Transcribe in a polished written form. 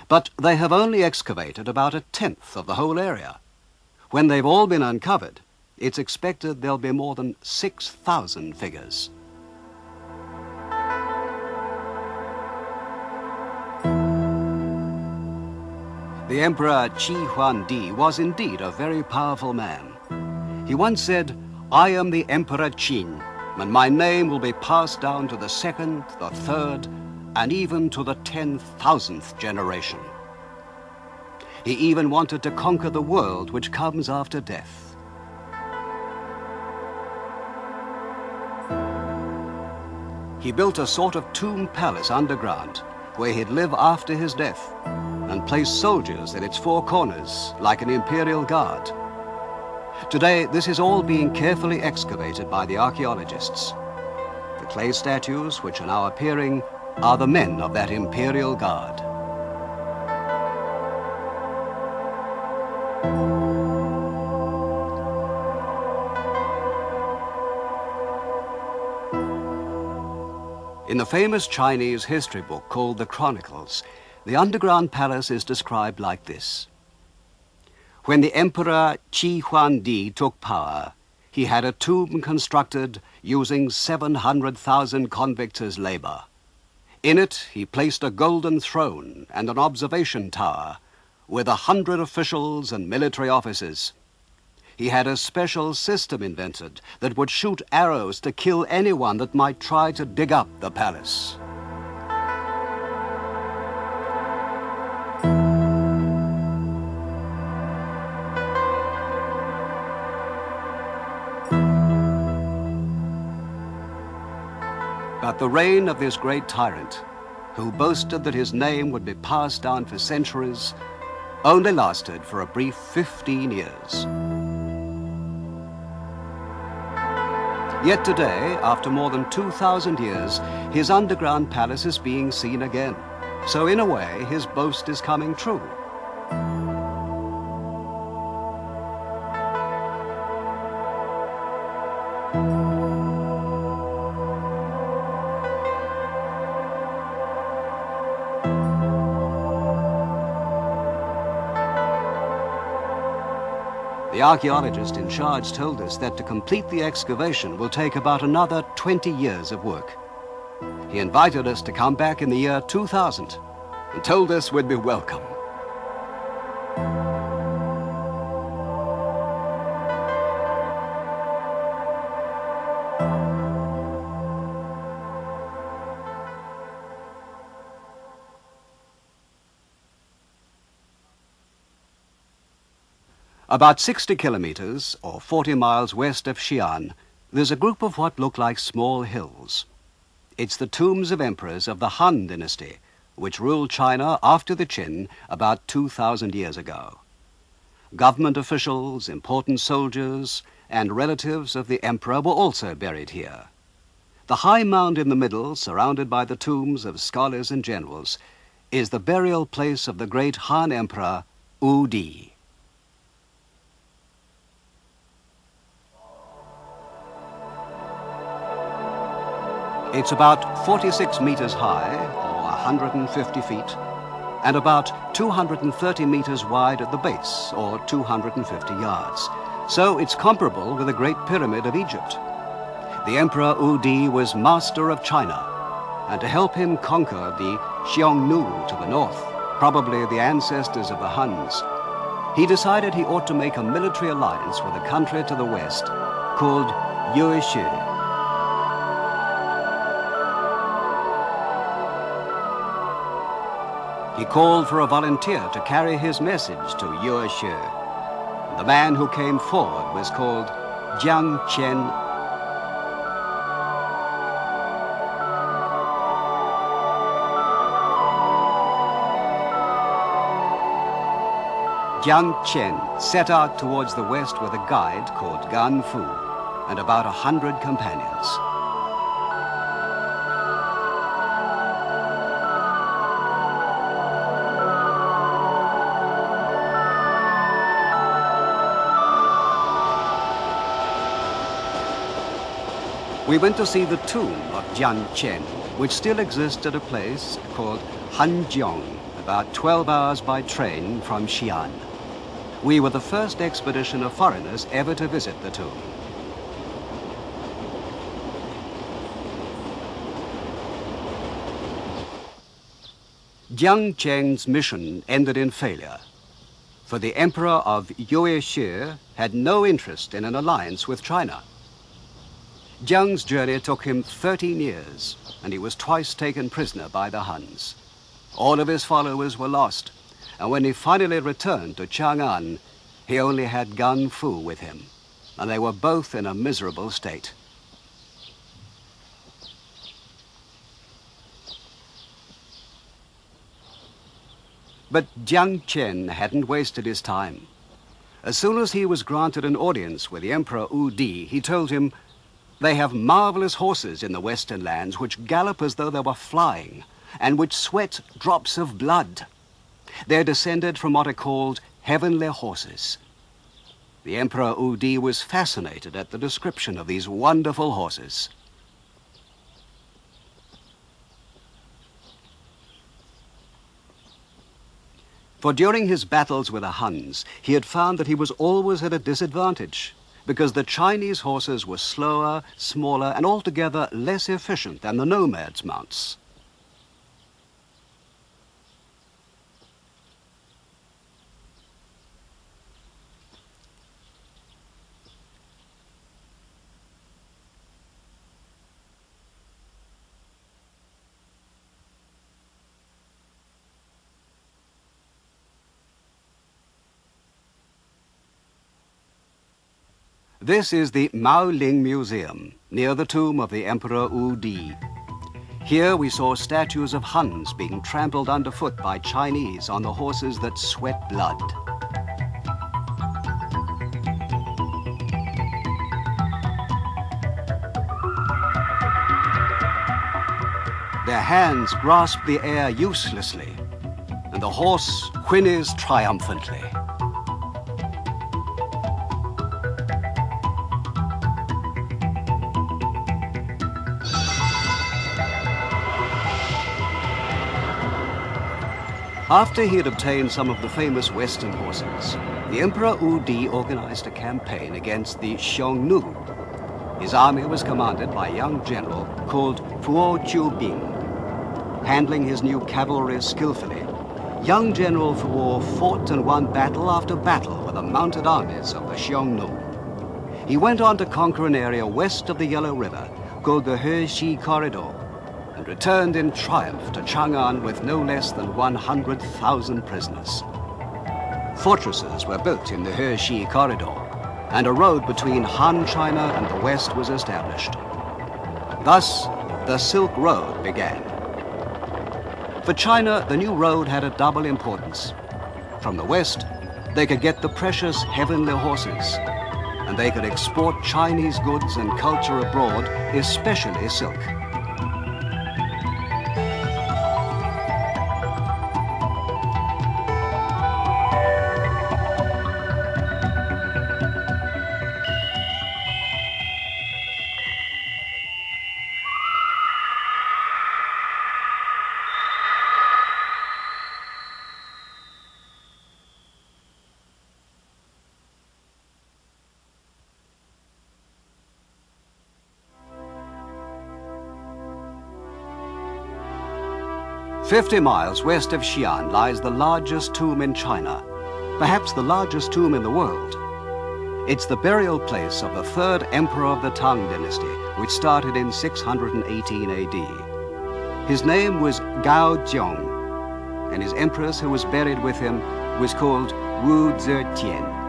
But they have only excavated about 1/10 of the whole area. When they've all been uncovered, it's expected there'll be more than 6,000 figures. The Emperor Qi Huangdi was indeed a very powerful man. He once said, "I am the Emperor Qin, and my name will be passed down to the second, the third, and even to the 10,000th generation." He even wanted to conquer the world which comes after death. He built a sort of tomb palace underground where he'd live after his death and place soldiers at its four corners like an imperial guard. Today, this is all being carefully excavated by the archaeologists. The clay statues which are now appearing are the men of that imperial guard. In the famous Chinese history book called the Chronicles, the underground palace is described like this. When the Emperor Qi Huangdi took power, he had a tomb constructed using 700,000 convicts as labor. In it, he placed a golden throne and an observation tower with 100 officials and military officers. He had a special system invented that would shoot arrows to kill anyone that might try to dig up the palace. But the reign of this great tyrant, who boasted that his name would be passed down for centuries, only lasted for a brief 15 years. Yet today, after more than 2,000 years, his underground palace is being seen again. So in a way, his boast is coming true. The archaeologist in charge told us that to complete the excavation will take about another 20 years of work. He invited us to come back in the year 2000 and told us we'd be welcome. About 60 kilometers, or 40 miles west of Xi'an, there's a group of what look like small hills. It's the tombs of emperors of the Han Dynasty, which ruled China after the Qin about 2,000 years ago. Government officials, important soldiers, and relatives of the emperor were also buried here. The high mound in the middle, surrounded by the tombs of scholars and generals, is the burial place of the great Han Emperor, Wu Di. It's about 46 meters high, or 150 feet, and about 230 meters wide at the base, or 250 yards. So it's comparable with the Great Pyramid of Egypt. The Emperor Wu Di was master of China, and to help him conquer the Xiongnu to the north, probably the ancestors of the Huns, he decided he ought to make a military alliance with a country to the west called Yueshu. He called for a volunteer to carry his message to Yueshu. The man who came forward was called Zhang Qian. Zhang Qian set out towards the west with a guide called Gan Fu and about 100 companions. We went to see the tomb of Zhang Qian, which still exists at a place called Hanjiang, about 12 hours by train from Xi'an. We were the first expedition of foreigners ever to visit the tomb. Zhang Qian's mission ended in failure, for the Emperor of Yue had no interest in an alliance with China. Zhang's journey took him 13 years, and he was twice taken prisoner by the Huns. All of his followers were lost, and when he finally returned to Chang'an, he only had Gan Fu with him, and they were both in a miserable state. But Zhang Qian hadn't wasted his time. As soon as he was granted an audience with the Emperor Wu Di, he told him, "They have marvelous horses in the western lands which gallop as though they were flying, and which sweat drops of blood. They're descended from what are called heavenly horses." The Emperor Wu Di was fascinated at the description of these wonderful horses. For during his battles with the Huns, he had found that he was always at a disadvantage, because the Chinese horses were slower, smaller, and altogether less efficient than the nomads' mounts. This is the Maoling Museum, near the tomb of the Emperor Wu Di. Here we saw statues of Huns being trampled underfoot by Chinese on the horses that sweat blood. Their hands grasp the air uselessly, and the horse whinnies triumphantly. After he had obtained some of the famous Western horses, the Emperor Wu Di organized a campaign against the Xiongnu. His army was commanded by a young general called Fuo Qiubing. Handling his new cavalry skillfully, young General Fuo fought and won battle after battle with the mounted armies of the Xiongnu. He went on to conquer an area west of the Yellow River called the Heshi Corridor, and returned in triumph to Chang'an with no less than 100,000 prisoners. Fortresses were built in the Heshi Corridor, and a road between Han China and the West was established. Thus, the Silk Road began. For China, the new road had a double importance. From the West, they could get the precious heavenly horses, and they could export Chinese goods and culture abroad, especially silk. "50 miles west of Xi'an lies the largest tomb in China, perhaps the largest tomb in the world. It's the burial place of the third emperor of the Tang Dynasty, which started in 618 AD. His name was Gao Zhong, and his empress who was buried with him was called Wu Zetian.